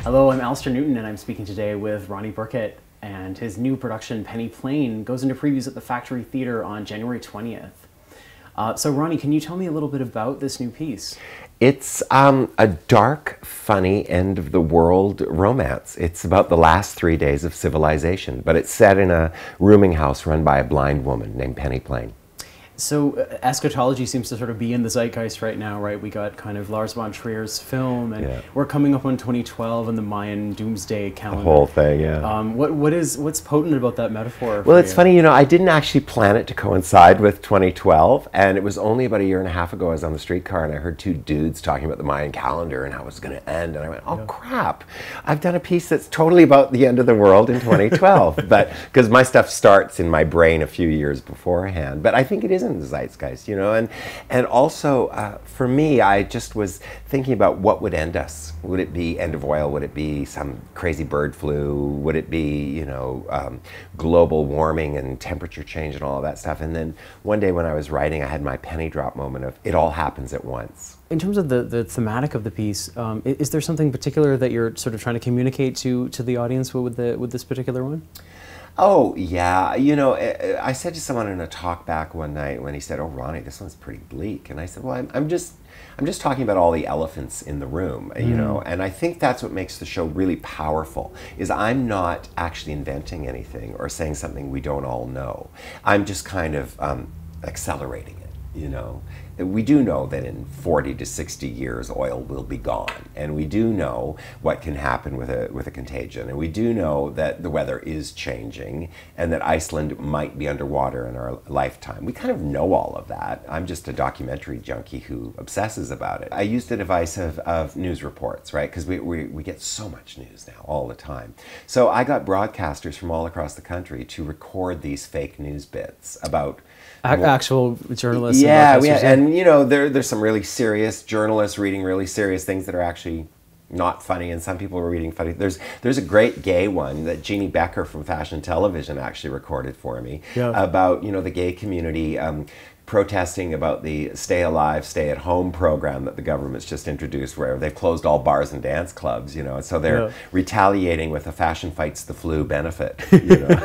Hello, I'm Alistair Newton, and I'm speaking today with Ronnie Burkett, and his new production, Penny Plain, goes into previews at the Factory Theatre on January 20th. So Ronnie, can you tell me a little bit about this new piece? It's a dark, funny, end-of-the-world romance. It's about the last 3 days of civilization, but it's set in a rooming house run by a blind woman named Penny Plain. So eschatology seems to sort of be in the zeitgeist right now, right? We got kind of Lars von Trier's film, and we're coming up on 2012 and the Mayan doomsday calendar. The whole thing, yeah. What's potent about that metaphor? Well, it's funny, you know, I didn't actually plan it to coincide with 2012, and it was only about a year and a half ago I was on the streetcar and I heard two dudes talking about the Mayan calendar and how it was going to end, and I went, oh crap, I've done a piece that's totally about the end of the world in 2012, but because my stuff starts in my brain a few years beforehand, but I think it is in the zeitgeist, you know, and also for me, I just was thinking about what would end us. Would it be end of oil? Would it be some crazy bird flu? Would it be, you know, global warming and temperature change and all of that stuff? And then one day when I was writing, I had my penny drop moment of it all happens at once. In terms of the thematic of the piece, is there something particular that you're sort of trying to communicate to the audience with this particular one? Oh, yeah. You know, I said to someone in a talk back one night when he said, oh, Ronnie, this one's pretty bleak. And I said, well, I'm just talking about all the elephants in the room, you know, and I think that's what makes the show really powerful, is I'm not actually inventing anything or saying something we don't all know. I'm just kind of accelerating it, you know. We do know that in 40 to 60 years oil will be gone, and we do know what can happen with a contagion, and we do know that the weather is changing and that Iceland might be underwater in our lifetime. We kind of know all of that. I'm just a documentary junkie who obsesses about it. I used the device of news reports, right, because we get so much news now all the time. So I got broadcasters from all across the country to record these fake news bits about actual journalists. Yeah, and you know, there's some really serious journalists reading really serious things that are actually not funny, and some people are reading funny. There's a great gay one that Jeannie Becker from Fashion Television actually recorded for me about, you know, the gay community protesting about the Stay Alive, Stay at Home program that the government's just introduced, where they've closed all bars and dance clubs, you know, and so they're retaliating with a Fashion Fights the Flu benefit, you know.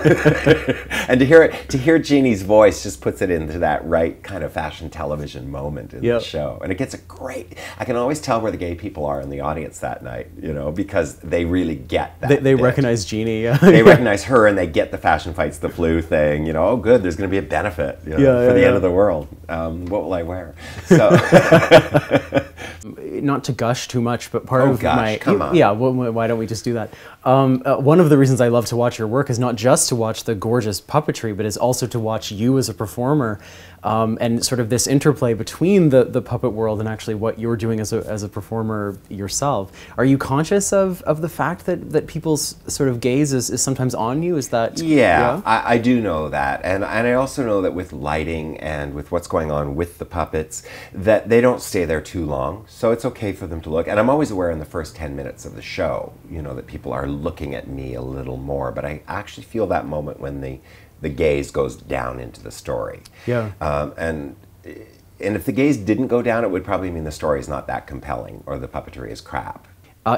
And to hear Jeannie's voice just puts it into that right kind of fashion television moment in the show. And it gets a great, I can always tell where the gay people are in the audience that night, you know, because they really get that. They recognize Jeannie. They recognize her, and they get the Fashion Fights the Flu thing, you know, oh good, there's going to be a benefit, you know, for the end of the world. What will I wear? So, not to gush too much, but part of my come on. Yeah, why don't we just do that? One of the reasons I love to watch your work is not just to watch the gorgeous puppetry, but is also to watch you as a performer, and sort of this interplay between the puppet world and actually what you're doing as a performer yourself. Are you conscious of the fact that people's sort of gaze is sometimes on you? Is that I do know that, and I also know that with lighting and with what's going on with the puppets, that they don't stay there too long, so it's okay for them to look. And I'm always aware in the first 10 minutes of the show, you know, that people are looking at me a little more, but I actually feel that moment when the gaze goes down into the story. And if the gaze didn't go down, it would probably mean the story is not that compelling or the puppetry is crap.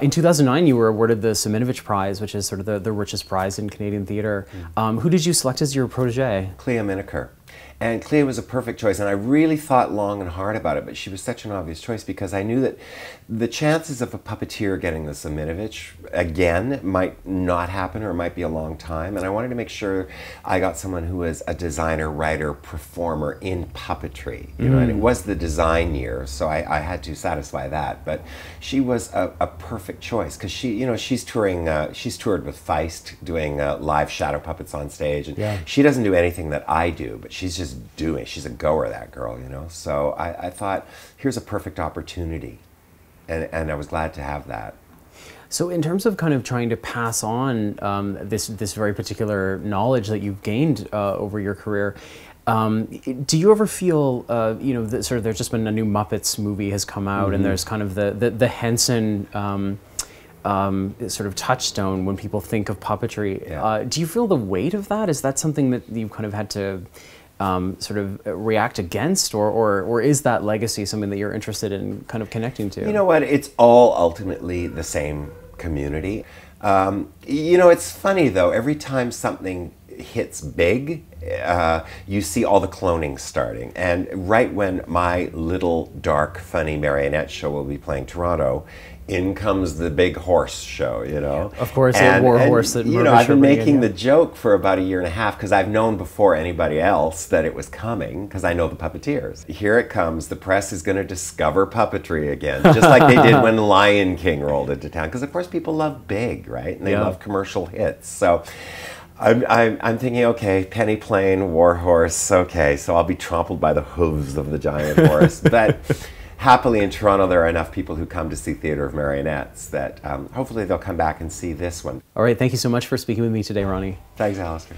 In 2009, you were awarded the Semenovich Prize, which is sort of the richest prize in Canadian theatre. Who did you select as your protege? Clea Miniker. And Clea was a perfect choice, and I really thought long and hard about it, but she was such an obvious choice because I knew that the chances of a puppeteer getting the Semenovich again might not happen, or it might be a long time, and I wanted to make sure I got someone who was a designer, writer, performer in puppetry, you know, and it was the design year, so I had to satisfy that, but she was a perfect choice because she, you know, she's toured with Feist, doing live shadow puppets on stage, and she doesn't do anything that I do, but she's just she's a goer, that girl, you know. So I thought, here's a perfect opportunity, and I was glad to have that. So in terms of kind of trying to pass on this very particular knowledge that you've gained over your career, do you ever feel, you know, that sort of there's just been a new Muppets movie has come out, and there's kind of the Henson sort of touchstone when people think of puppetry. Do you feel the weight of that? Is that something that you've kind of had to sort of react against, or is that legacy something that you're interested in kind of connecting to? You know what, it's all ultimately the same community. You know, it's funny though, every time something hits big, you see all the cloning starting. And right when my little dark funny marionette show will be playing Toronto, in comes the big horse show, you know. Of course, a war horse that you know, I've been making the joke for about 1.5 years because I've known before anybody else that it was coming because I know the puppeteers. Here it comes. The press is going to discover puppetry again, just like they did when Lion King rolled into town. Because of course people love big, right? And they love commercial hits. So I'm thinking, okay, penny plane, war horse, okay, so I'll be trampled by the hooves of the giant horse. But happily in Toronto, there are enough people who come to see Theatre of Marionettes that hopefully they'll come back and see this one. All right, thank you so much for speaking with me today, Ronnie. Thanks, Alistair.